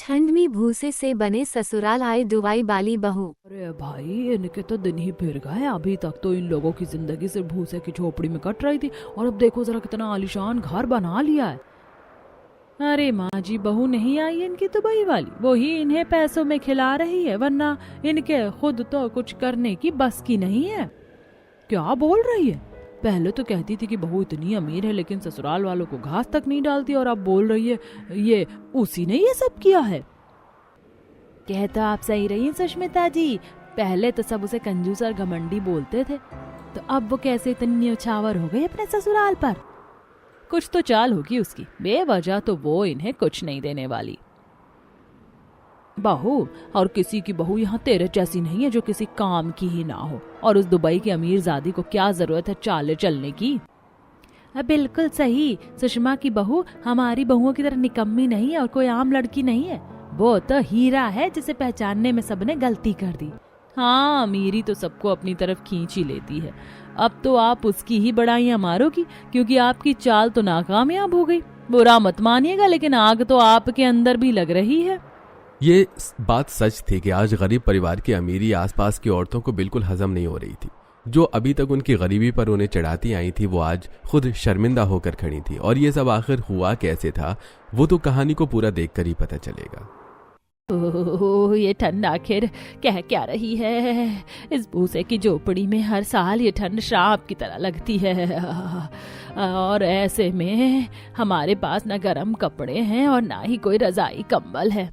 ठंड में भूसे से बने ससुराल आए दुबई वाली बहू। अरे भाई, इनके तो दिन ही फिर गए। अभी तक तो इन लोगों की जिंदगी सिर्फ भूसे की झोपड़ी में कट रही थी और अब देखो जरा कितना आलीशान घर बना लिया है। अरे माँ जी, बहू नहीं आई इनकी दुबई वाली, वो ही इन्हें पैसों में खिला रही है, वरना इनके खुद तो कुछ करने की बस की नहीं है। क्या बोल रही है? पहले तो कहती थी कि बहू इतनी अमीर है लेकिन ससुराल वालों को घास तक नहीं डालती, और अब बोल रही है ये उसी ने ये सब किया है। कह तो आप सही रही हैं सुष्मिता जी, पहले तो सब उसे कंजूस और घमंडी बोलते थे, तो अब वो कैसे इतनी न्यौछावर हो गई अपने ससुराल पर। कुछ तो चाल होगी उसकी, बेवजह तो वो इन्हें कुछ नहीं देने वाली। बहू, और किसी की बहू यहाँ तेरे जैसी नहीं है जो किसी काम की ही ना हो, और उस दुबई की अमीरजादी को क्या जरूरत है चाले चलने की। बिल्कुल सही, सुषमा की बहू हमारी बहुओं की तरह निकम्मी नहीं है और कोई आम लड़की नहीं है, वो तो हीरा है जिसे पहचानने में सबने गलती कर दी। हाँ, अमीरी तो सबको अपनी तरफ खींच ही लेती है। अब तो आप उसकी ही बड़ाइयां मारोगी क्योंकि आपकी चाल तो नाकामयाब हो गई। बुरा मत मानिएगा लेकिन आग तो आपके अंदर भी लग रही है। ये बात सच थी कि आज गरीब परिवार की अमीरी आसपास की औरतों को बिल्कुल हजम नहीं हो रही थी। जो अभी तक उनकी गरीबी पर उन्हें चढ़ाती आई थी वो आज खुद शर्मिंदा होकर खड़ी थी, और ये सब आखिर हुआ कैसे था वो तो कहानी को पूरा देखकर ही पता चलेगा। ओह, ये ठंड आखिर कह क्या रही है। इस भूसे की झोपड़ी में हर साल ये ठंड श्राप की तरह लगती है, और ऐसे में हमारे पास न गर्म कपड़े हैं और ना ही कोई रजाई कंबल है।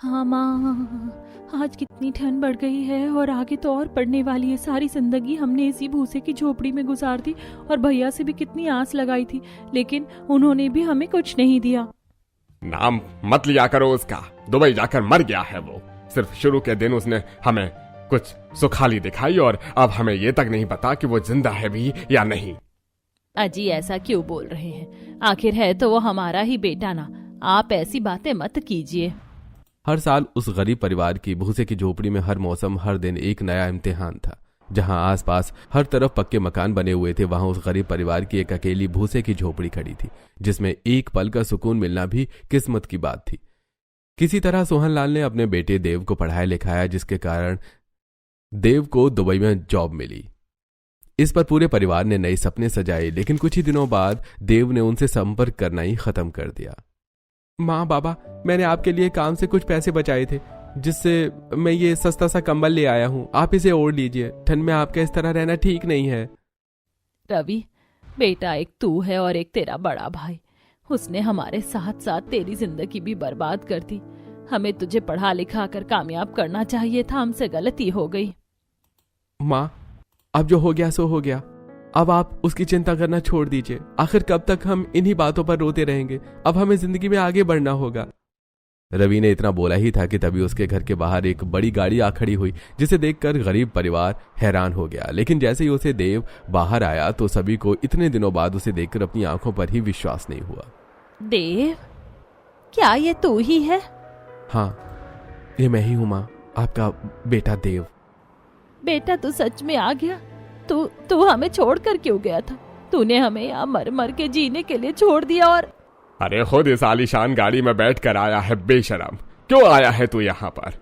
हाँ माँ, आज कितनी ठंड बढ़ गई है और आगे तो और पड़ने वाली है। सारी जिंदगी हमने इसी भूसे की झोपड़ी में गुजार दी और भैया से भी कितनी आस लगाई थी, लेकिन उन्होंने भी हमें कुछ नहीं दिया। नाम मत लिया करो उसका, दुबई जाकर मर गया है वो। सिर्फ शुरू के दिन उसने हमें कुछ सुखाली दिखाई और अब हमें ये तक नहीं पता कि वो जिंदा है भी या नहीं। अजी, ऐसा क्यों बोल रहे हैं? आखिर है तो वो हमारा ही बेटा ना, आप ऐसी बातें मत कीजिए। हर साल उस गरीब परिवार की भूसे की झोपड़ी में हर मौसम हर दिन एक नया इम्तिहान था। जहां आसपास हर तरफ पक्के मकान बने हुए थे, वहां उस गरीब परिवार की एक अकेली भूसे की झोपड़ी खड़ी थी, जिसमें एक पल का सुकून मिलना भी किस्मत की बात थी। किसी तरह सोहनलाल ने अपने बेटे देव को पढ़ाया लिखाया, जिसके कारण देव को दुबई में जॉब मिली। इस पर पूरे परिवार ने नए सपने सजाए, लेकिन कुछ ही दिनों बाद देव ने उनसे संपर्क करना ही खत्म कर दिया। माँ, बाबा, मैंने आपके लिए काम से कुछ पैसे बचाए थे, जिससे मैं ये सस्ता सा कंबल ले आया हूँ, आप इसे ओढ़ लीजिए। ठंड में आपका इस तरह रहना ठीक नहीं है। रवि बेटा, एक तू है और एक तेरा बड़ा भाई, उसने हमारे साथ साथ तेरी जिंदगी भी बर्बाद कर दी। हमें तुझे पढ़ा लिखा कर कामयाब करना चाहिए था, हमसे गलती हो गई। माँ, अब जो हो गया सो हो गया, अब आप उसकी चिंता करना छोड़ दीजिए। आखिर कब तक हम इन्हीं बातों पर रोते रहेंगे? अब हमें जिंदगी में आगे बढ़ना होगा। रवि ने इतना बोला ही था कि तभी उसके घर के बाहर एक बड़ी गाड़ी आ खड़ी हुई, जिसे देखकर गरीब परिवार हैरान हो गया। लेकिन जैसे ही उसे देव बाहर आया तो सभी को इतने दिनों बाद उसे देखकर अपनी आंखों पर ही विश्वास नहीं हुआ। देव, क्या ये तू ही है? हाँ, ये मैं ही हूं माँ, आपका बेटा देव। बेटा, तू सच में आ गया? तू हमें छोड़कर क्यों गया था? तूने हमें यहाँ मर मर के जीने के लिए छोड़ दिया और अरे खुद इस आलीशान गाड़ी में बैठ कर आया है बेशरम। क्यों आया है तू यहाँ पर?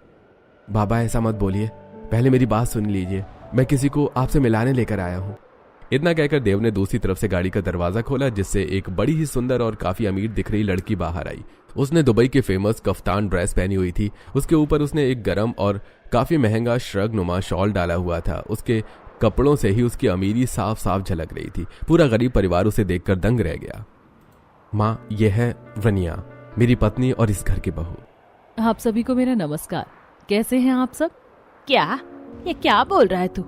बाबा, ऐसा मत बोलिए, पहले मेरी बात सुन लीजिए। मैं किसी को आपसे मिलाने लेकर आया हूँ। इतना कहकर देव ने दूसरी तरफ से गाड़ी का दरवाजा खोला, जिससे एक बड़ी ही सुंदर और काफी अमीर दिख रही लड़की बाहर आई। उसने दुबई के फेमस कफ्तान ड्रेस पहनी हुई थी। उसके ऊपर उसने एक गरम और काफी महंगा श्रग नुमा शॉल डाला हुआ था। उसके कपड़ों से ही उसकी अमीरी साफ साफ झलक रही थी। पूरा गरीब परिवार उसे देखकर दंग रह गया। माँ, यह है रनिया, मेरी पत्नी और इस घर की बहू। आप सभी को मेरा नमस्कार। कैसे हैं आप सब? क्या ये क्या बोल रहा है तू?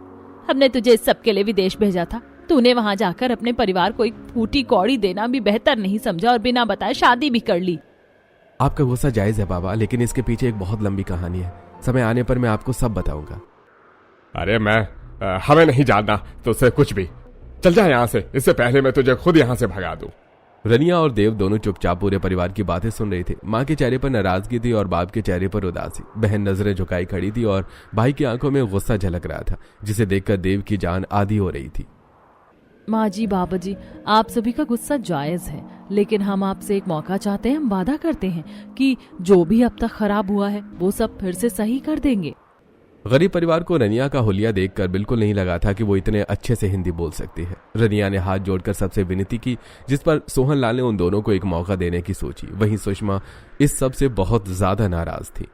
हमने तुझे इस सब के लिए विदेश भेजा था, तूने वहां जाकर अपने परिवार को एक फूटी कौड़ी देना भी बेहतर नहीं समझा और बिना बताए शादी भी कर ली। आपका गुस्सा जायज है बाबा, लेकिन इसके पीछे एक बहुत लंबी कहानी है। समय आने पर मैं आपको सब बताऊंगा। अरे हमें नहीं जानना तुझसे कुछ भी। चल जा यहाँ से, इससे पहले मैं तुझे खुद यहाँ से भगा दूं। रनिया और देव दोनों चुपचाप पूरे परिवार की बातें सुन रहे थे। माँ के चेहरे पर नाराजगी थी और बाप के चेहरे पर उदासी। बहन नजरें झुकाई खड़ी थी और भाई की आंखों में गुस्सा झलक रहा था, जिसे देखकर देव की जान आधी हो रही थी। माँ जी, बाबा जी, आप सभी का गुस्सा जायज है, लेकिन हम आपसे एक मौका चाहते हैं। हम वादा करते हैं कि जो भी अब तक खराब हुआ है वो सब फिर से सही कर देंगे। गरीब परिवार को रनिया का हुलिया देखकर बिल्कुल नहीं लगा था कि वो इतने अच्छे से हिंदी बोल सकती है। रनिया ने हाथ जोड़कर सबसे विनती की, जिस पर सोहनलाल ने उन दोनों को एक मौका देने की सोची। वहीं सुषमा इस सब से बहुत ज्यादा नाराज थी।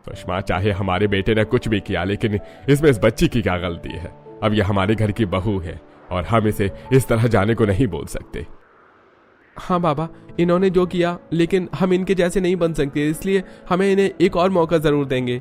सुषमा, चाहे हमारे बेटे ने कुछ भी किया, लेकिन इसमें इस बच्ची की क्या गलती है? अब यह हमारे घर की बहू है और हम इसे इस तरह जाने को नहीं बोल सकते। हाँ बाबा, इन्होंने जो किया, लेकिन हम इनके जैसे नहीं बन सकते, इसलिए हमें इन्हें एक और मौका जरूर देंगे।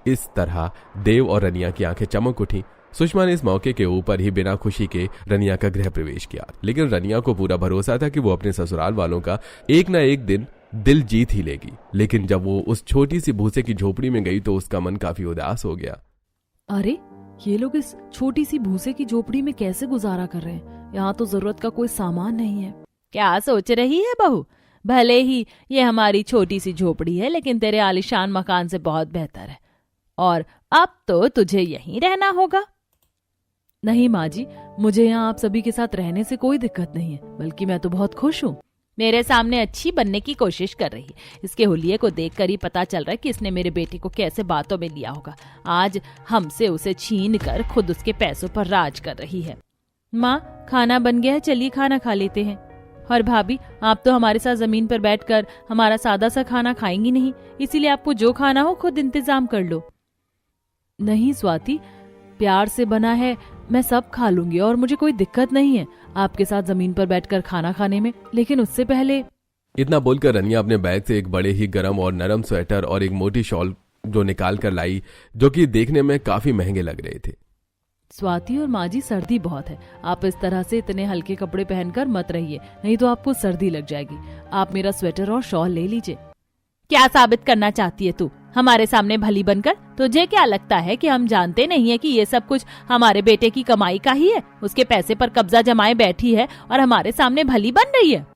इस तरह देव और रनिया की आंखें चमक उठी। सुषमा ने इस मौके के ऊपर ही बिना खुशी के रनिया का गृह प्रवेश किया, लेकिन रनिया को पूरा भरोसा था कि वो अपने ससुराल वालों का एक न एक दिन दिल जीत ही लेगी। लेकिन जब वो उस छोटी सी भूसे की झोपड़ी में गई तो उसका मन काफी उदास हो गया। अरे, ये लोग इस छोटी सी भूसे की झोपड़ी में कैसे गुजारा कर रहे हैं? यहाँ तो जरूरत का कोई सामान नहीं है। क्या सोच रही है बहू? भले ही ये हमारी छोटी सी झोपड़ी है, लेकिन तेरे आलीशान मकान से बहुत बेहतर है, और अब तो तुझे यहीं रहना होगा। नहीं माँ जी, मुझे यहाँ आप सभी के साथ रहने से कोई दिक्कत नहीं है, बल्कि मैं तो बहुत खुश हूँ। मेरे सामने अच्छी बनने की कोशिश कर रही है। इसके हुलिये को देखकर ही पता चल रहा है कि इसने मेरे बेटे को कैसे बातों में लिया होगा। आज हमसे उसे छीन कर खुद उसके पैसों पर राज कर रही है। माँ, खाना बन गया है, चलिए खाना खा लेते हैं। और भाभी, आप तो हमारे साथ जमीन पर बैठकर हमारा सादा सा खाना खाएंगी नहीं, इसीलिए आपको जो खाना हो खुद इंतजाम कर लो। नहीं स्वाति, प्यार से बना है, मैं सब खा लूंगी और मुझे कोई दिक्कत नहीं है आपके साथ जमीन पर बैठकर खाना खाने में, लेकिन उससे पहले। इतना बोलकर रनिया अपने बैग से एक बड़े ही गर्म और नरम स्वेटर और एक मोटी शॉल जो निकाल कर लाई, जो कि देखने में काफी महंगे लग रहे थे। स्वाति और माँ जी, सर्दी बहुत है, आप इस तरह से इतने हल्के कपड़े पहनकर मत रहिए, नहीं तो आपको सर्दी लग जाएगी। आप मेरा स्वेटर और शॉल ले लीजिए। क्या साबित करना चाहती है तू हमारे सामने भली बनकर? तुझे क्या लगता है कि हम जानते नहीं है कि ये सब कुछ हमारे बेटे की कमाई का ही है? उसके पैसे पर कब्जा जमाए बैठी है और हमारे सामने भली बन रही है।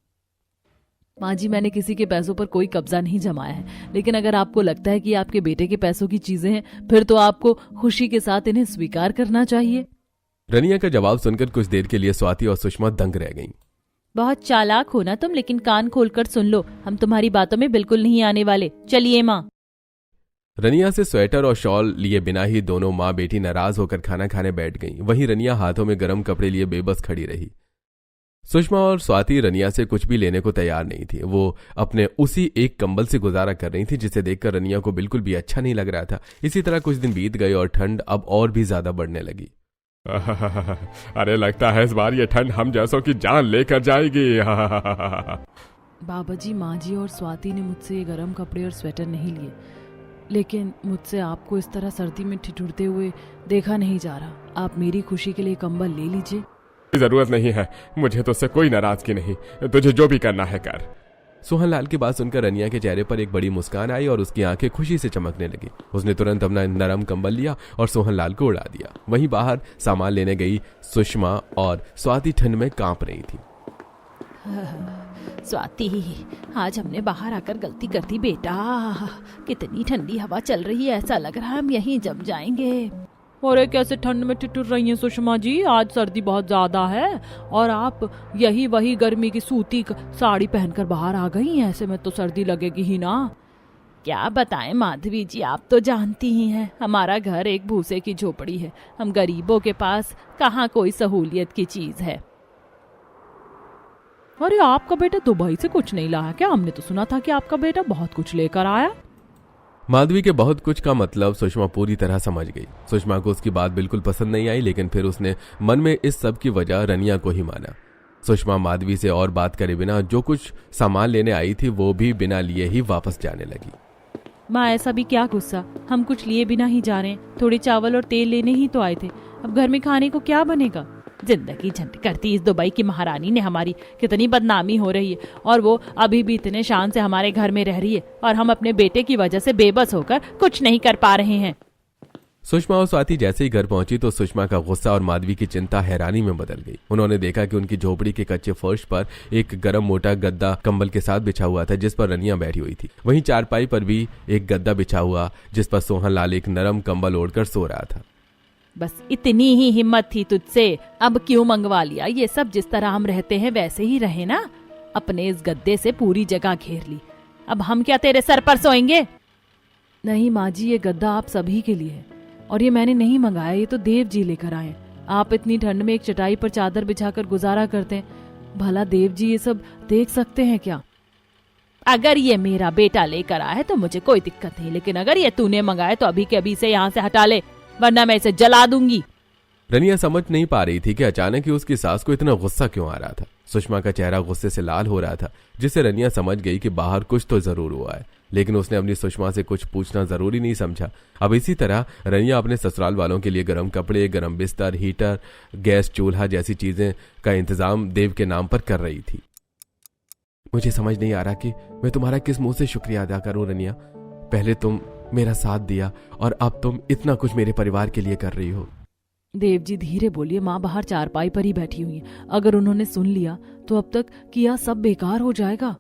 माँ जी, मैंने किसी के पैसों पर कोई कब्जा नहीं जमाया है, लेकिन अगर आपको लगता है कि आपके बेटे के पैसों की चीजें हैं, फिर तो आपको खुशी के साथ इन्हें स्वीकार करना चाहिए। रनिया का जवाब सुनकर कुछ देर के लिए स्वाति और सुषमा दंग रह गईं। बहुत चालाक हो ना तुम, लेकिन कान खोलकर सुन लो, हम तुम्हारी बातों में बिल्कुल नहीं आने वाले। चलिए माँ। रनिया से स्वेटर और शॉल लिए बिना ही दोनों माँ बेटी नाराज होकर खाना खाने बैठ गईं। वहीं रनिया हाथों में गर्म कपड़े लिए बेबस खड़ी रही। सुषमा और स्वाति रनिया से कुछ भी लेने को तैयार नहीं थी। वो अपने उसी एक कंबल से गुजारा कर रही थी, जिसे देखकर रनिया को बिल्कुल भी अच्छा नहीं लग रहा था। इसी तरह कुछ दिन बीत गए और ठंड अब और भी ज्यादा बढ़ने लगी। अरे, लगता है इस बार ये ठंड हम जैसों की जान लेकर जाएगी। बाबा जी, माँ जी और स्वाति ने मुझसे ये गर्म कपड़े और स्वेटर नहीं लिए, लेकिन मुझसे आपको इस तरह सर्दी में ठिठुरते हुए देखा नहीं जा रहा। आप मेरी खुशी के लिए कंबल ले लीजिए। जरूरत नहीं है, मुझे तो उससे कोई नाराजगी नहीं, तुझे जो भी करना है कर। सोहनलाल की बात सुनकर रनिया के चेहरे पर एक बड़ी मुस्कान आई और उसकी आंखें खुशी से चमकने लगी। उसने तुरंत अपना नरम कंबल लिया और सोहनलाल को उड़ा दिया। वहीं बाहर सामान लेने गई सुषमा और स्वाति ठंड में कांप रही थी। स्वाति, आज हमने बाहर आकर गलती कर दी बेटा। कितनी ठंडी हवा चल रही है, ऐसा लग रहा है हम यहीं जम जाएंगे। अरे, कैसे ठंड में ठिठुर रही हैं सुषमा जी? आज सर्दी बहुत ज्यादा है और आप यही वही गर्मी की सूती साड़ी पहनकर बाहर आ गई हैं। ऐसे में तो सर्दी लगेगी ही ना। क्या बताएं माधवी जी, आप तो जानती ही हैं, हमारा घर एक भूसे की झोपड़ी है। हम गरीबों के पास कहाँ कोई सहूलियत की चीज है। अरे, आपका बेटा दुबई से कुछ नहीं लाया क्या? हमने तो सुना था कि आपका बेटा बहुत कुछ लेकर आया। माधवी के बहुत कुछ का मतलब सुषमा पूरी तरह समझ गई। सुषमा को उसकी बात बिल्कुल पसंद नहीं आई, लेकिन फिर उसने मन में इस सब की वजह रनिया को ही माना। सुषमा माधवी से और बात करे बिना जो कुछ सामान लेने आई थी वो भी बिना लिए ही वापस जाने लगी। माँ, ऐसा भी क्या गुस्सा, हम कुछ लिए बिना ही जा रहे हैं। थोड़े चावल और तेल लेने ही तो आए थे, अब घर में खाने को क्या बनेगा? जिंदगी झंड करती इस दुबई की महारानी ने हमारी कितनी बदनामी हो रही है, और वो अभी भी इतने शान से हमारे घर में रह रही है, और हम अपने बेटे की वजह से बेबस होकर कुछ नहीं कर पा रहे हैं। सुषमा और स्वाति जैसे ही घर पहुंची तो सुषमा का गुस्सा और माधवी की चिंता हैरानी में बदल गई। उन्होंने देखा कि उनकी झोपड़ी के कच्चे फर्श पर एक गर्म मोटा गद्दा कंबल के साथ बिछा हुआ था, जिस पर रनिया बैठी हुई थी। वहीं चारपाई पर भी एक गद्दा बिछा हुआ, जिस पर सोहनलाल एक नरम कंबल ओढ़कर सो रहा था। बस इतनी ही हिम्मत थी तुझसे, अब क्यों मंगवा लिया ये सब? जिस तरह हम रहते हैं वैसे ही रहे ना। अपने इस गद्दे से पूरी जगह घेर ली, अब हम क्या तेरे सर पर सोएंगे? नहीं माँ जी, ये गद्दा आप सभी के लिए है और ये मैंने नहीं मंगाया, ये तो देव जी लेकर आए। आप इतनी ठंड में एक चटाई पर चादर बिछाकर गुजारा करते हैं, भला देव जी ये सब देख सकते हैं क्या? अगर ये मेरा बेटा लेकर आया है तो मुझे कोई दिक्कत नहीं, लेकिन अगर ये तूने मंगाया तो अभी के अभी से यहाँ से हटा ले, वरना मैं इसे जला दूंगी। रनिया समझ नहीं पा रही थी कि अचानक ही उसकी सास को इतना गुस्सा क्यों आ रहा था। सुषमा का चेहरा गुस्से से लाल हो रहा था, जिससे रनिया समझ गई कि बाहर कुछ तो जरूर हुआ है, लेकिन उसने अपनी सुषमा से कुछ पूछना जरूरी नहीं समझा। अब इसी तरह रनिया अपने ससुराल वालों के लिए गर्म कपड़े, गर्म बिस्तर, हीटर, गैस चूल्हा जैसी चीजें का इंतजाम देव के नाम पर कर रही थी। मुझे समझ नहीं आ रहा कि मैं तुम्हारा किस मुंह से शुक्रिया अदा करूं रनिया। पहले तुम मेरा साथ दिया और अब तुम इतना कुछ मेरे परिवार के लिए कर रही हो। देव जी धीरे बोलिए, माँ बाहर चारपाई पर ही बैठी हुई है, अगर उन्होंने सुन लिया तो अब तक किया सब बेकार हो जाएगा।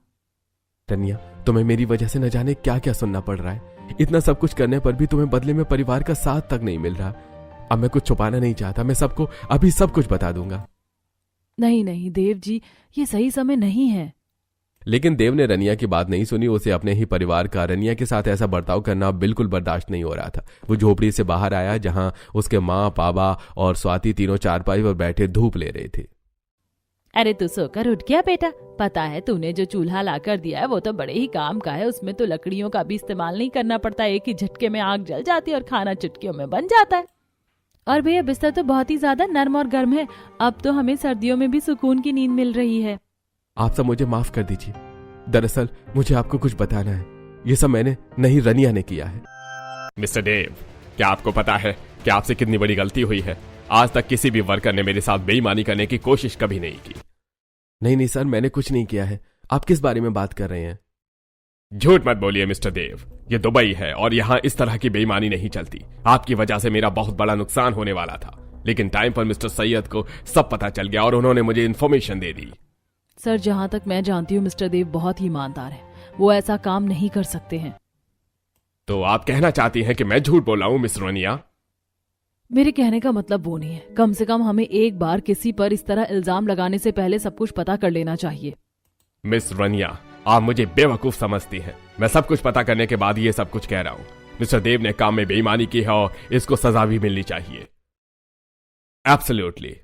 रनिया, तुम्हें मेरी वजह से न जाने क्या क्या सुनना पड़ रहा है। इतना सब कुछ करने पर भी तुम्हें बदले में परिवार का साथ तक नहीं मिल रहा। अब मैं कुछ छुपाना नहीं चाहता, मैं सबको अभी सब कुछ बता दूंगा। नहीं नहीं देव जी, ये सही समय नहीं है। लेकिन देव ने रनिया की बात नहीं सुनी। उसे अपने ही परिवार का रनिया के साथ ऐसा बर्ताव करना बिल्कुल बर्दाश्त नहीं हो रहा था। वो झोपड़ी से बाहर आया, जहां उसके माँ, पापा और स्वाति तीनों चारपाई पर बैठे धूप ले रहे थे। अरे तू सोकर उठ गया बेटा? पता है तूने जो चूल्हा लाकर दिया है वो तो बड़े ही काम का है, उसमें तो लकड़ियों का भी इस्तेमाल नहीं करना पड़ता, एक ही झटके में आग जल जाती है और खाना चुटकियों में बन जाता है। और भैया बिस्तर तो बहुत ही ज्यादा नर्म और गर्म है, अब तो हमें सर्दियों में भी सुकून की नींद मिल रही है। आप सब मुझे माफ कर दीजिए, दरअसल मुझे आपको कुछ बताना है। ये सब मैंने नहीं, रनिया ने किया है। मिस्टर देव, क्या आपको पता है कि आपसे कितनी बड़ी गलती हुई है? आज तक किसी भी वर्कर ने मेरे साथ बेईमानी करने की कोशिश कभी नहीं की। नहीं सर, मैंने कुछ नहीं किया है। आप किस बारे में बात कर रहे हैं? झूठ मत बोलिए मिस्टर देव, ये दुबई है और यहाँ इस तरह की बेईमानी नहीं चलती। आपकी वजह से मेरा बहुत बड़ा नुकसान होने वाला था, लेकिन टाइम पर मिस्टर सैयद को सब पता चल गया और उन्होंने मुझे इन्फॉर्मेशन दे दी। सर जहाँ तक मैं जानती हूँ मिस्टर देव बहुत ही ईमानदार है, वो ऐसा काम नहीं कर सकते हैं। तो आप कहना चाहती हैं कि मैं झूठ बोल रहा हूँ मिस रोनिया? मेरे कहने का मतलब वो नहीं है, कम से कम हमें एक बार किसी पर इस तरह इल्जाम लगाने से पहले सब कुछ पता कर लेना चाहिए। मिस रोनिया, आप मुझे बेवकूफ समझती हैं। मैं सब कुछ पता करने के बाद ये सब कुछ कह रहा हूँ। मिस्टर देव ने काम में बेईमानी की है और इसको सजा भी मिलनी चाहिए। एब्सोल्युटली,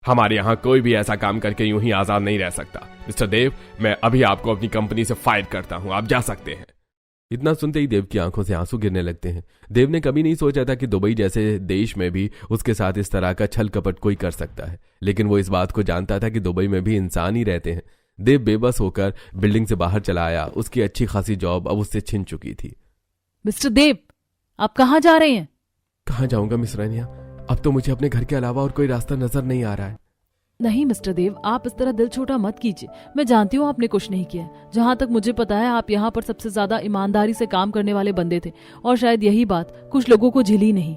हमारे यहाँ कोई भी ऐसा काम करके यूं ही आजाद नहीं रह सकता। मिस्टर देव, मैं अभी आपको अपनी कंपनी से फायर करता हूँ, आप जा सकते हैं। इतना सुनते ही देव की आंखों से आंसू गिरने लगते हैं। देव ने कभी नहीं सोचा था कि दुबई जैसे देश में भी उसके साथ इस तरह का छल कपट कोई कर सकता है, लेकिन वो इस बात को जानता था कि दुबई में भी इंसान ही रहते हैं। देव बेबस होकर बिल्डिंग से बाहर चला आया। उसकी अच्छी खासी जॉब अब उससे छिन चुकी थी। मिस्टर देव, आप कहाँ जा रहे हैं? कहाँ जाऊंगा मिस रनिया, अब तो मुझे अपने घर के अलावा और कोई रास्ता नजर नहीं आ रहा है। नहीं मिस्टर देव, आप इस तरह दिल छोटा मत कीजिए। मैं जानती हूँ आपने कुछ नहीं किया। जहाँ तक मुझे पता है आप यहाँ पर सबसे ज्यादा ईमानदारी से काम करने वाले बंदे थे, और शायद यही बात कुछ लोगों को झिली नहीं।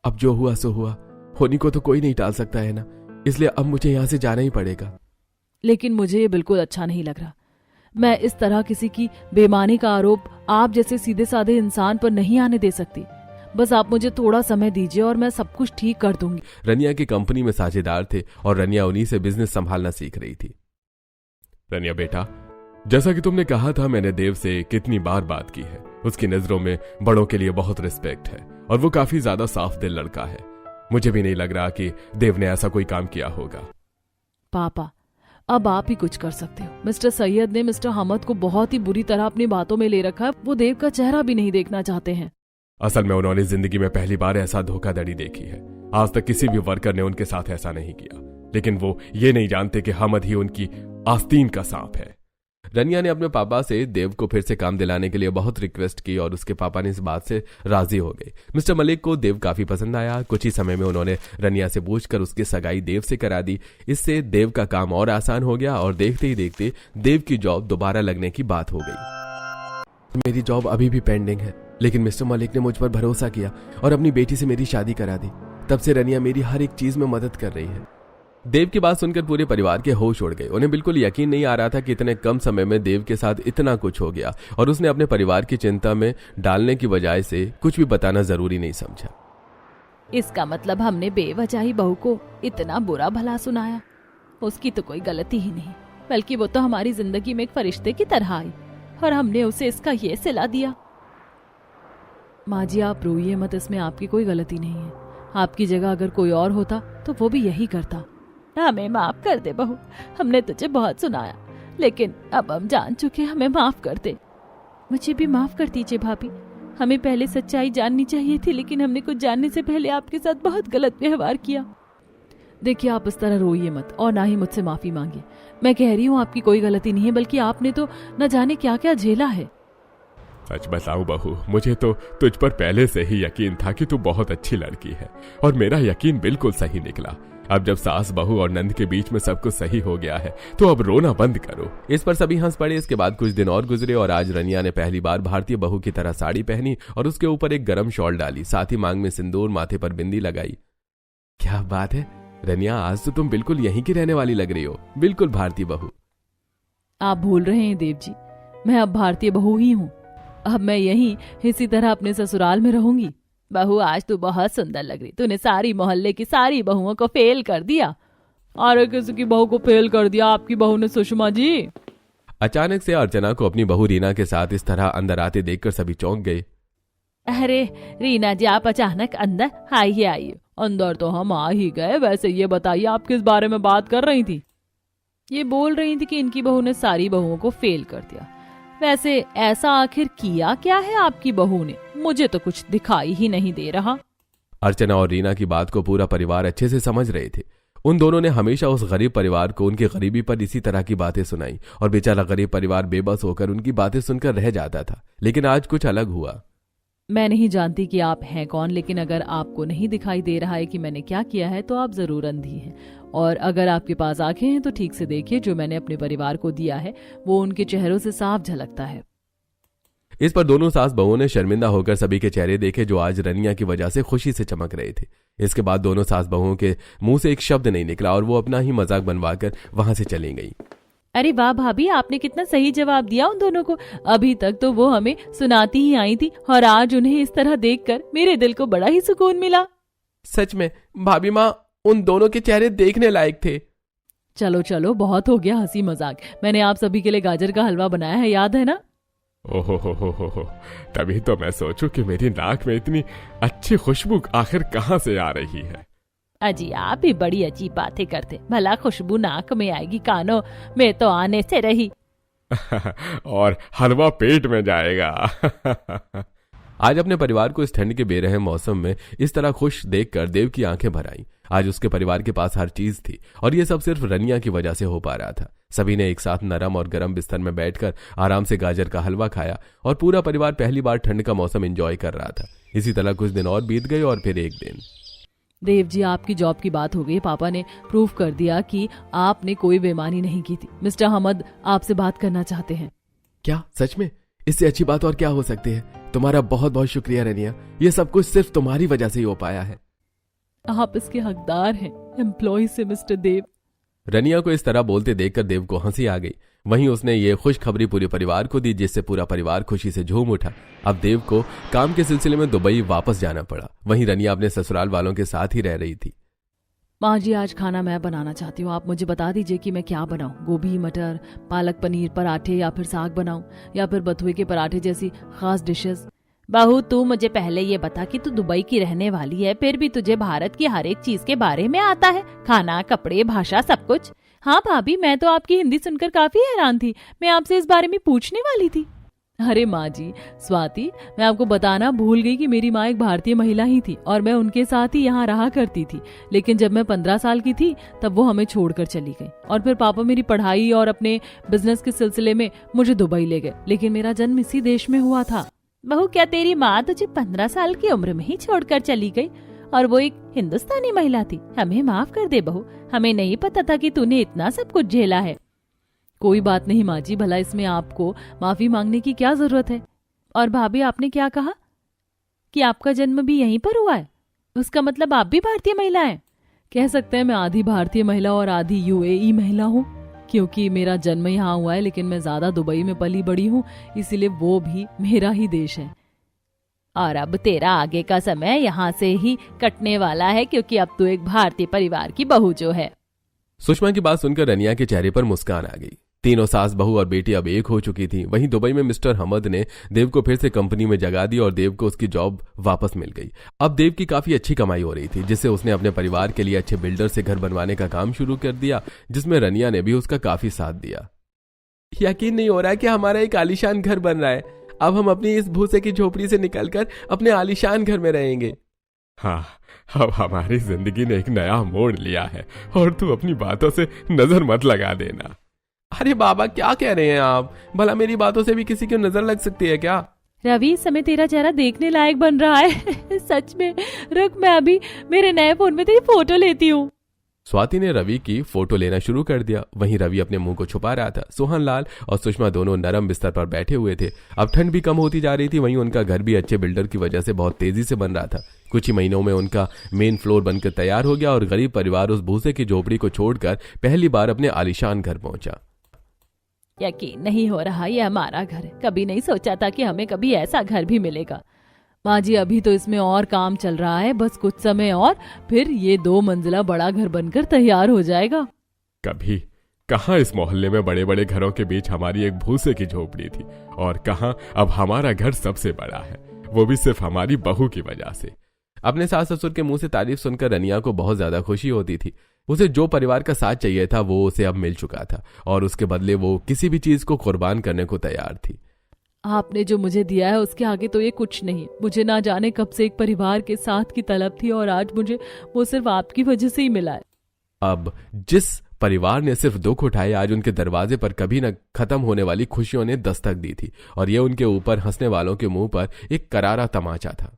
अब जो हुआ सो हुआ, होनी को तो कोई नहीं टाल सकता है ना, इसलिए अब मुझे यहाँ से जाना ही पड़ेगा। लेकिन मुझे ये बिल्कुल अच्छा नहीं लग रहा। मैं इस तरह किसी की बेईमानी का आरोप आप जैसे सीधे साधे इंसान पर नहीं आने दे सकती। बस आप मुझे थोड़ा समय दीजिए और मैं सब कुछ ठीक कर दूंगी। रनिया की कंपनी में साझेदार थे और रनिया उन्हीं से बिजनेस संभालना सीख रही थी। रनिया बेटा, जैसा कि तुमने कहा था, मैंने देव से कितनी बार बात की है। उसकी नजरों में बड़ों के लिए बहुत रिस्पेक्ट है और वो काफी ज्यादा साफ दिल लड़का है। मुझे भी नहीं लग रहा कि देव ने ऐसा कोई काम किया होगा। पापा, अब आप ही कुछ कर सकते हो। मिस्टर सैयद ने मिस्टर हमद को बहुत ही बुरी तरह अपनी बातों में ले रखा है। वो देव का चेहरा भी नहीं देखना चाहते हैं। असल में उन्होंने जिंदगी में पहली बार ऐसा धोखाधड़ी देखी है। आज तक किसी भी वर्कर ने उनके साथ ऐसा नहीं किया, लेकिन वो ये नहीं जानते कि हमद ही उनकी आस्तीन का सांप है। रनिया ने अपने पापा से देव को फिर से काम दिलाने के लिए बहुत रिक्वेस्ट की और उसके पापा ने इस बात से राजी हो गए। मिस्टर मलिक को देव काफी पसंद आया। कुछ ही समय में उन्होंने रनिया से पूछकर उसकी सगाई देव से करा दी। इससे देव का काम और आसान हो गया और देखते ही देखते देव की जॉब दोबारा लगने की बात हो गई। मेरी जॉब अभी भी पेंडिंग है, लेकिन मिस्टर मलिक ने मुझ पर भरोसा किया और अपनी बेटी से मेरी शादी करा दी। तब से रनिया मेरी हर एक चीज में मदद कर रही है। देव की बात सुनकर पूरे परिवार के होश उड़ गए। उन्हें बिल्कुल यकीन नहीं आ रहा था कि इतने कम समय में देव के साथ इतना कुछ हो गया, और उसने अपने परिवार की चिंता में डालने की बजाय से कुछ भी बताना जरूरी नहीं समझा। इसका मतलब हमने बेवजह ही बहू को इतना बुरा भला सुनाया। उसकी तो कोई गलती ही नहीं, बल्कि वो तो हमारी जिंदगी में एक फरिश्ते की तरह आई और हमने उसे इसका ये सिला दिया। माँ जी आप रोइए मत, इसमें आपकी कोई गलती नहीं है। आपकी जगह अगर कोई और होता तो वो भी यही करता। हमें माफ कर दे बहू, हमने तुझे बहुत सुनाया, लेकिन अब हम जान चुके, हमें माफ कर दे। मुझे भी माफ कर दीजिए भाभी, हमें पहले सच्चाई जाननी चाहिए थी, लेकिन हमने कुछ जानने से पहले आपके साथ बहुत गलत व्यवहार किया। देखिए आप इस तरह रोइए मत और ना ही मुझसे माफी मांगिए। मैं कह रही हूँ आपकी कोई गलती नहीं है, बल्कि आपने तो न जाने क्या क्या झेला है। सच बताऊं बहू, मुझे तो तुझ पर पहले से ही यकीन था कि तू बहुत अच्छी लड़की है, और मेरा यकीन बिल्कुल सही निकला। अब जब सास बहू और नंद के बीच में सब कुछ सही हो गया है तो अब रोना बंद करो। इस पर सभी हंस पड़े। इसके बाद कुछ दिन और गुजरे और आज रनिया ने पहली बार भारतीय बहू की तरह साड़ी पहनी और उसके ऊपर एक गरम शॉल डाली, साथ ही मांग में सिंदूर, माथे पर बिंदी लगाई। क्या बात है रनिया, आज तो तुम बिल्कुल यहीं की रहने वाली लग रही हो, बिल्कुल भारतीय बहू। आप भूल रहे हैं देव जी, मैं अब भारतीय बहू ही हूँ। अब मैं यहीं इसी तरह अपने ससुराल में रहूंगी। बहू आज तू बहुत सुंदर लग रही, तूने सारी मोहल्ले की सारी बहुओं को फेल कर दिया। अरे किसी की बहू को फेल कर दिया? आपकी बहू ने सुषमा जी। अचानक से अर्चना को अपनी बहू रीना के साथ इस तरह अंदर आते देखकर सभी चौंक गए। अरे रीना जी, आप अचानक अंदर? आइए आइए। अंदर तो हम आ ही गए। वैसे ये बताइए आप किस बारे में बात कर रही थी? ये बोल रही थी कि इनकी बहू ने सारी बहुओं को फेल कर दिया। वैसे ऐसा आखिर किया क्या है आपकी बहू ने? मुझे तो कुछ दिखाई ही नहीं दे रहा। अर्चना और रीना की बात को पूरा परिवार अच्छे से समझ रहे थे। उन दोनों ने हमेशा उस गरीब परिवार को उनकी गरीबी पर इसी तरह की बातें सुनाई और बेचारा गरीब परिवार बेबस होकर उनकी बातें सुनकर रह जाता था। लेकिन आज कुछ अलग हुआ। मैं नहीं जानती कि आप हैं कौन, लेकिन अगर आपको नहीं दिखाई दे रहा है कि मैंने क्या किया है तो आप जरूर अंधी हैं। और अगर आपके पास आंखें हैं तो ठीक से देखिए, जो मैंने अपने परिवार को दिया है वो उनके चेहरों से साफ झलकता है। इस पर दोनों सास बहुओं ने शर्मिंदा होकर सभी के चेहरे देखे जो आज रनिया की वजह से खुशी से चमक रहे थे। इसके बाद दोनों सास बहुओं के मुंह से एक शब्द नहीं निकला और वो अपना ही मजाक बनवाकर वहां से चली गई। अरे वाह भाभी, आपने कितना सही जवाब दिया उन दोनों को। अभी तक तो वो हमें सुनाती ही आई थी और आज उन्हें इस तरह देखकर मेरे दिल को बड़ा ही सुकून मिला। सच में भाभी माँ, उन दोनों के चेहरे देखने लायक थे। चलो चलो, बहुत हो गया हंसी मजाक। मैंने आप सभी के लिए गाजर का हलवा बनाया है, याद है ना? ओहो, तभी तो मैं सोचूं कि मेरी नाक में इतनी अच्छी खुशबू आखिर कहाँ से आ रही है। अजी आप भी बड़ी अजीब बातें करते। भला खुशबू नाक में आएगी, कानों में तो आने से रही। और हलवा पेट में जाएगा। आज अपने परिवार को इस ठंड के बेरहम मौसम में इस तरह खुश देखकर देव की आंखें भर आईं। आज उसके परिवार के पास हर चीज थी और ये सब सिर्फ रनिया की वजह से हो पा रहा था। सभी ने एक साथ नरम और गर्म बिस्तर में बैठकर आराम से गाजर का हलवा खाया और पूरा परिवार पहली बार ठंड का मौसम एंजॉय कर रहा था। इसी तरह कुछ दिन और बीत गए और फिर एक दिन। देव जी, आपकी जॉब की बात हो गई। पापा ने प्रूफ कर दिया कि आपने कोई बेईमानी नहीं की थी। मिस्टर अहमद आपसे बात करना चाहते हैं। क्या सच में? इससे अच्छी बात और क्या हो सकती है? तुम्हारा बहुत बहुत शुक्रिया रनिया, ये सब कुछ सिर्फ तुम्हारी वजह से ही हो पाया है। आप इसके हकदार हैं, एम्प्लॉय से मिस्टर देव। रनिया को इस तरह बोलते देखकर देव को हंसी आ गई। वहीं उसने ये खुशखबरी पूरे परिवार को दी, जिससे पूरा परिवार खुशी से झूम उठा। अब देव को काम के सिलसिले में दुबई वापस जाना पड़ा। वहीं रनिया अपने ससुराल वालों के साथ ही रह रही थी। माँ जी, आज खाना मैं बनाना चाहती हूँ। आप मुझे बता दीजिए कि मैं क्या बनाऊँ। गोभी, मटर, पालक पनीर, पराठे या फिर साग बनाऊँ या फिर बथुए के पराठे जैसी खास डिशेस। बहू, तू मुझे पहले ये बता कि तू दुबई की रहने वाली है, फिर भी तुझे भारत की हर एक चीज के बारे में आता है? खाना, कपड़े, भाषा, सब कुछ। हाँ भाभी, मैं तो आपकी हिंदी सुनकर काफी हैरान थी। मैं आपसे इस बारे में पूछने वाली थी। अरे माँ जी, स्वाति, मैं आपको बताना भूल गई कि मेरी माँ एक भारतीय महिला ही थी और मैं उनके साथ ही यहाँ रहा करती थी। लेकिन जब मैं 15 साल की थी तब वो हमें छोड़कर चली गई और फिर पापा मेरी पढ़ाई और अपने बिजनेस के सिलसिले में मुझे दुबई ले गए। लेकिन मेरा जन्म इसी देश में हुआ था। बहू, क्या तेरी माँ तुझे 15 साल की उम्र में ही छोड़कर चली गई? और वो एक हिंदुस्तानी महिला थी। हमें माफ कर दे बहू, हमें नहीं पता था कि तूने इतना सब कुछ झेला है। कोई बात नहीं माँ जी, भला इसमें आपको माफी मांगने की क्या जरूरत है? और भाभी, आपने क्या कहा कि आपका जन्म भी यहीं पर हुआ है? उसका मतलब आप भी भारतीय महिला हैं? कह सकते हैं मैं आधी भारतीय महिला और आधी यूएई महिला हूँ, क्योंकि मेरा जन्म यहाँ हुआ है लेकिन मैं ज्यादा दुबई में पली बड़ी हूँ, इसीलिए वो भी मेरा ही देश है। और अब तेरा आगे का समय यहाँ से ही कटने वाला है, क्योंकि अब तू एक भारतीय परिवार की बहू जो है। सुषमा की बात सुनकर रनिया के चेहरे पर मुस्कान आ गई। तीनों सास बहू और बेटी अब एक हो चुकी थी। वहीं दुबई में मिस्टर हमद ने देव को फिर से कंपनी में जगा दी और देव को उसकी जॉब वापस मिल गई। अब देव की काफी अच्छी कमाई हो रही थी, जिससे उसने अपने परिवार के लिए अच्छे बिल्डर से घर बनवाने का काम शुरू कर दिया, जिसमें रनिया ने भी उसका काफी साथ दिया। यकीन नहीं हो रहा है कि हमारा एक आलीशान घर बन रहा है। अब हम अपनी इस भूसे की झोपड़ी से निकलकर अपने आलीशान घर में रहेंगे। हाँ, अब हमारी जिंदगी ने एक नया मोड़ लिया है और तू अपनी बातों से नजर मत लगा देना। अरे बाबा, क्या कह रहे हैं आप? भला मेरी बातों से भी किसी की नजर लग सकती है क्या? रवि, इस समय तेरा चेहरा देखने लायक बन रहा है। सच में। रुक, मैं अभी मेरे नए फोन में तेरी फोटो लेती हूँ। स्वाति ने रवि की फोटो लेना शुरू कर दिया। वहीं रवि अपने मुंह को छुपा रहा था। सोहन लाल और सुषमा दोनों नरम बिस्तर पर बैठे हुए थे। अब ठंड भी कम होती जा रही थी। वहीं उनका घर भी अच्छे बिल्डर की वजह से बहुत तेजी से बन रहा था। कुछ ही महीनों में उनका मेन फ्लोर बनकर तैयार हो गया और गरीब परिवार उस भूसे की झोपड़ी को छोड़कर पहली बार अपने आलीशान घर पहुंचा। यकीन नहीं हो रहा ये हमारा घर है। कभी नहीं सोचा था कि हमें कभी ऐसा घर भी मिलेगा। माँ जी, अभी तो इसमें और काम चल रहा है, बस कुछ समय और फिर ये 2 मंजिला बड़ा घर बनकर तैयार हो जाएगा। कभी कहाँ इस मोहल्ले में बड़े बड़े घरों के बीच हमारी एक भूसे की झोपड़ी थी, और कहाँ अब हमारा घर सबसे बड़ा है, वो भी सिर्फ हमारी बहू की वजह से। अपने सास ससुर के मुंह से तारीफ सुनकर रनिया को बहुत ज्यादा खुशी होती थी। उसे जो परिवार का साथ चाहिए था वो उसे अब मिल चुका था और उसके बदले वो किसी भी चीज को कुर्बान करने को तैयार थी। आपने जो मुझे दिया है उसके आगे तो ये कुछ नहीं। मुझे ना जाने कब से एक परिवार के साथ की तलब थी और आज मुझे वो सिर्फ आपकी वजह से ही मिला है। अब जिस परिवार ने सिर्फ दुख उठाए, आज उनके दरवाजे पर कभी न खत्म होने वाली खुशियों ने दस्तक दी थी और ये उनके ऊपर हंसने वालों के मुंह पर एक करारा तमाचा था।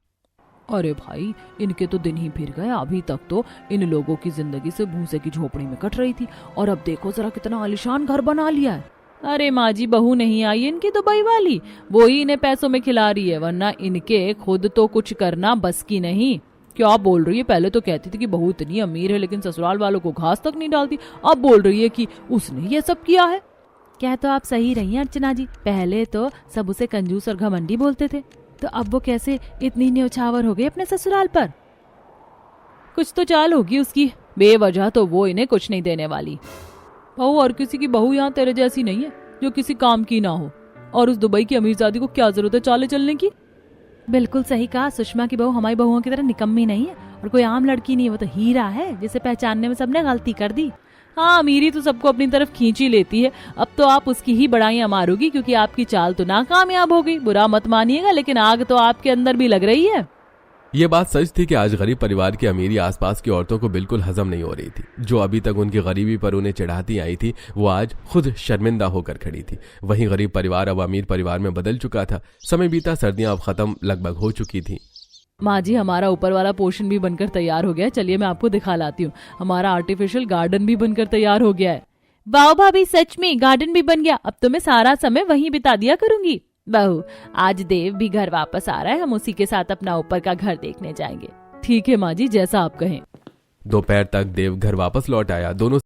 अरे भाई, इनके तो दिन ही फिर गए। अभी तक तो इन लोगों की जिंदगी से भूसे की झोपड़ी में कट रही थी और अब देखो जरा कितना आलीशान घर बना लिया है। अरे माँ जी, बहू नहीं आई इनकी दुबई वाली, वो ही इन्हें पैसों में खिला रही है, वरना इनके खुद तो कुछ करना बस की नहीं। क्या बोल रही है? पहले तो कहती थी कि बहू इतनी अमीर है लेकिन ससुराल वालों को घास तक नहीं डालती, अब बोल रही है कि उसने ये सब किया है। क्या तो आप सही रही हैं अर्चना जी, पहले तो सब उसे कंजूस और घमंडी बोलते थे, तो अब वो कैसे इतनी न्यौछावर हो गई अपने ससुराल पर। कुछ तो चाल होगी उसकी, बेवजह तो वो इन्हें कुछ नहीं देने वाली। बहू, और किसी की बहू यहाँ तेरे जैसी नहीं है जो किसी काम की ना हो, और उस दुबई की अमीरजादी को क्या जरूरत है चाले चलने की। बिल्कुल सही कहा, सुषमा की बहू हमारी बहुओं की तरह निकम्मी नहीं है और कोई आम लड़की नहीं है, वो तो हीरा है जिसे पहचानने में सबने गलती कर दी। हाँ, अमीरी तो सबको अपनी तरफ खींच ही लेती है। अब तो आप उसकी ही बड़ाइयां मारोगी क्योंकि आपकी चाल तो नाकामयाब हो गई। बुरा मत मानिएगा, लेकिन आग तो आपके अंदर भी लग रही है। ये बात सच थी कि आज गरीब परिवार की अमीरी आसपास की औरतों को बिल्कुल हजम नहीं हो रही थी। जो अभी तक उनकी गरीबी पर उन्हें चिढ़ाती आई थी वो आज खुद शर्मिंदा होकर खड़ी थी। वहीं गरीब परिवार अब अमीर परिवार में बदल चुका था। समय बीता, सर्दियां अब खत्म लगभग हो चुकी थी। माँ जी, हमारा ऊपर वाला पोर्शन भी बनकर तैयार हो गया है। चलिए मैं आपको दिखा लाती हूँ। हमारा आर्टिफिशियल गार्डन भी बनकर तैयार हो गया है। वाह भाभी, सच में गार्डन भी बन गया। अब तो मैं सारा समय वहीं बिता दिया करूंगी। बहू, आज देव भी घर वापस आ रहा है, हम उसी के साथ अपना ऊपर का घर देखने जाएंगे। ठीक है माँ जी, जैसा आप कहें। दोपहर तक देव घर वापस लौट आया। दोनों